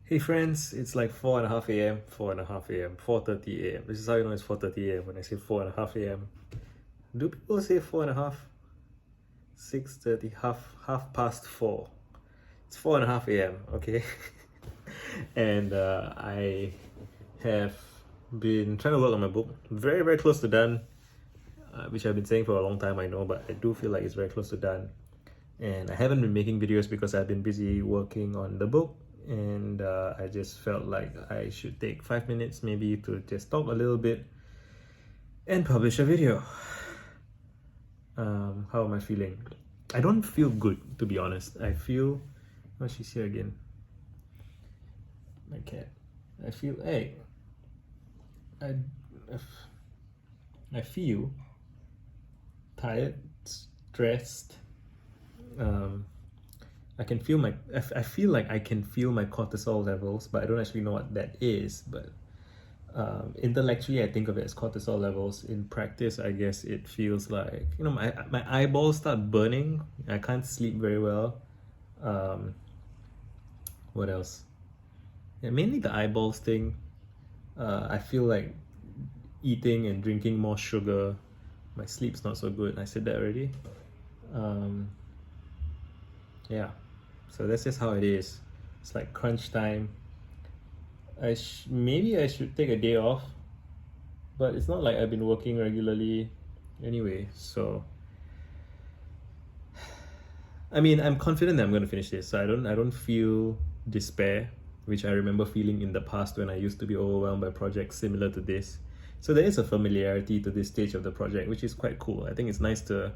Hey friends, it's like 4:30 a.m., 4:30 a.m., 4:30 a.m. This is how you know it's 4:30 a.m. when I say 4:30 a.m. Do people say 4:30? 6:30, half past 4. It's 4:30 a.m., okay? And I have been trying to work on my book. Very, very close to done, which I've been saying for a long time, I know, but I do feel like it's very close to done. And I haven't been making videos because I've been busy working on the book, and I just felt like I should take 5 minutes maybe to just talk a little bit and publish a video. How am I feeling? I don't feel good, to be honest. I feel... Oh, she's here again. My cat. I feel... Hey. I feel tired, stressed. I can feel my... I feel like I can feel my cortisol levels, but I don't actually know what that is. But intellectually, I think of it as cortisol levels. In practice, I guess it feels like, my eyeballs start burning. I can't sleep very well. What else? Yeah, mainly the eyeballs thing. I feel like eating and drinking more sugar. My sleep's not so good. I said that already. Yeah, so that's just how it is. It's like crunch time. Maybe I should take a day off, but it's not like I've been working regularly anyway, so I mean, I'm confident that I'm going to finish this. So I don't feel despair, which I remember feeling in the past when I used to be overwhelmed by projects similar to this. So there is a familiarity to this stage of the project, which is quite cool. I think it's nice to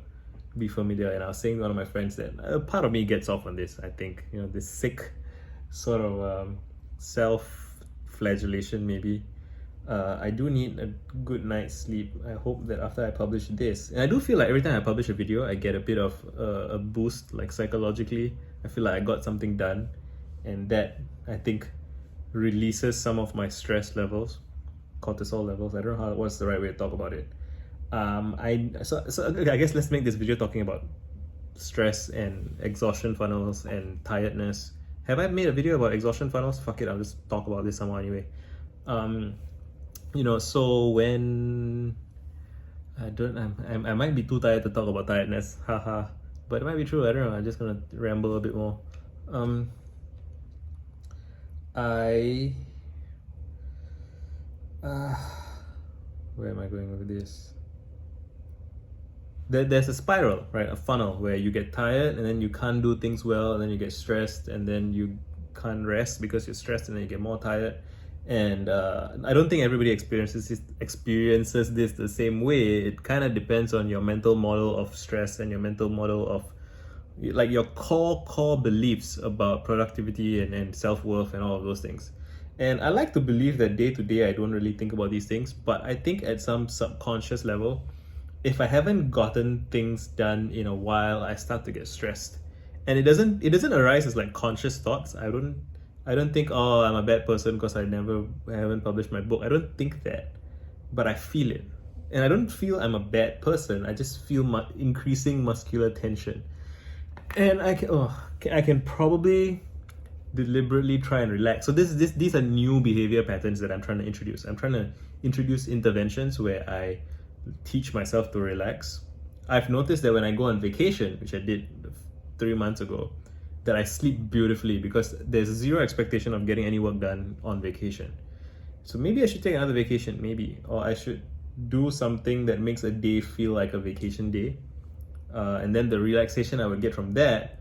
be familiar. And I was saying to one of my friends that a part of me gets off on this. I think, this sick sort of self-flagellation maybe. I do need a good night's sleep. I hope that after I publish this, and I do feel like every time I publish a video, I get a bit of a boost, like psychologically. I feel like I got something done, and that, I think, releases some of my stress levels, cortisol levels. I don't know what's the right way to talk about it. I guess let's make this video talking about stress and exhaustion funnels and tiredness. Have I made a video about exhaustion funnels? Fuck it, I'll just talk about this somehow anyway. So when I might be too tired to talk about tiredness, haha. But it might be true. I don't know. I'm just gonna ramble a bit more. Where am I going with this? There's a spiral, right? A funnel where you get tired and then you can't do things well, and then you get stressed, and then you can't rest because you're stressed, and then you get more tired. And I don't think everybody experiences this the same way. It kind of depends on your mental model of stress and your mental model of like your core beliefs about productivity and self-worth and all of those things. And I like to believe that day to day I don't really think about these things, but I think at some subconscious level, if I haven't gotten things done in a while, I start to get stressed. And it doesn't arise as like conscious thoughts. I don't think, oh, I'm a bad person because I haven't published my book. I don't think that, but I feel it. And I don't feel I'm a bad person. I just feel increasing muscular tension. And I can probably deliberately try and relax. So these are new behavior patterns that I'm trying to introduce. I'm trying to introduce interventions where I teach myself to relax. I've noticed that when I go on vacation, which I did 3 months ago, that I sleep beautifully because there's zero expectation of getting any work done on vacation. So maybe I should take another vacation, maybe, or I should do something that makes a day feel like a vacation day. And then the relaxation I would get from that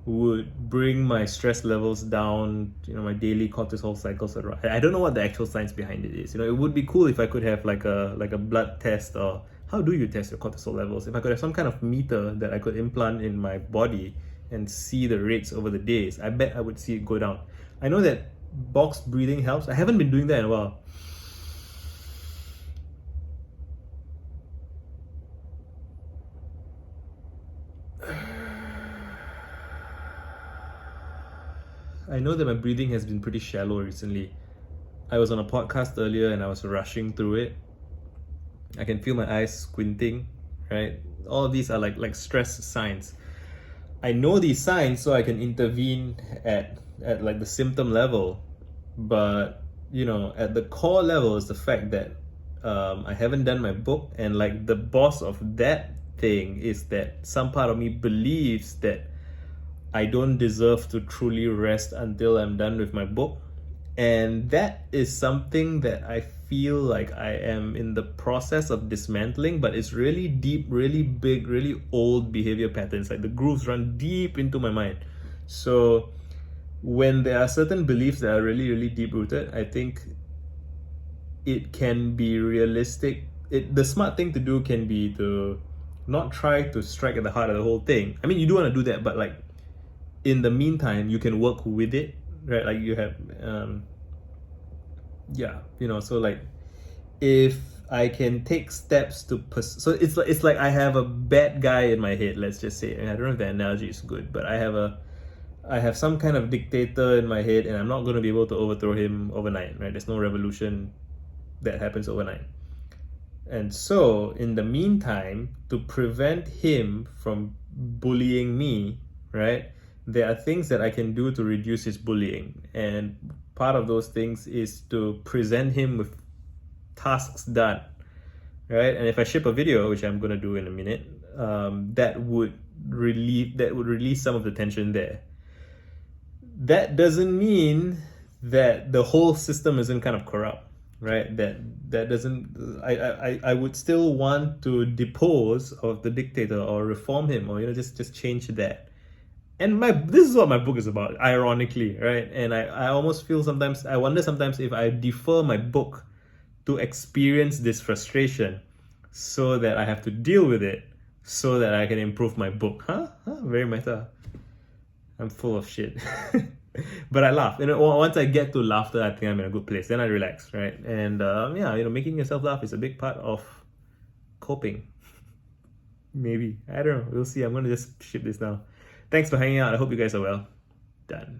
would bring my stress levels down, my daily cortisol cycles. I don't know what the actual science behind it is. It would be cool if I could have like a blood test, or how do you test your cortisol levels? If I could have some kind of meter that I could implant in my body and see the rates over the days, I bet I would see it go down. I know that box breathing helps. I haven't been doing that in a while. I know that my breathing has been pretty shallow recently. I was on a podcast earlier and I was rushing through it. I can feel my eyes squinting, right? All of these are like stress signs. I know these signs so I can intervene at like the symptom level. But at the core level is the fact that I haven't done my book, and like the boss of that thing is that some part of me believes that I don't deserve to truly rest until I'm done with my book. And that is something that I feel like I am in the process of dismantling, but it's really deep, really big, really old behavior patterns. Like the grooves run deep into my mind. So when there are certain beliefs that are really, really deep rooted, I think it can be realistic. The smart thing to do can be to not try to strike at the heart of the whole thing. I mean, you do want to do that, but like in the meantime, you can work with it, right? Like you have, so like if I can take steps to so it's like I have a bad guy in my head, let's just say. And I don't know if the analogy is good, but I have some kind of dictator in my head, and I'm not going to be able to overthrow him overnight, right? There's no revolution that happens overnight. And so, in the meantime, to prevent him from bullying me, right, there are things that I can do to reduce his bullying. And part of those things is to present him with tasks done, right? And if I ship a video, which I'm gonna do in a minute, that would release some of the tension there. That doesn't mean that the whole system isn't kind of corrupt, right? That doesn't. I would still want to depose of the dictator or reform him, or just change that. And this is what my book is about, ironically, right? And I almost feel sometimes, I wonder sometimes if I defer my book to experience this frustration so that I have to deal with it so that I can improve my book. Huh? Very meta. I'm full of shit. But I laugh. Once I get to laughter, I think I'm in a good place. Then I relax, right? And making yourself laugh is a big part of coping. Maybe. I don't know. We'll see. I'm going to just ship this now. Thanks for hanging out. I hope you guys are well. Done.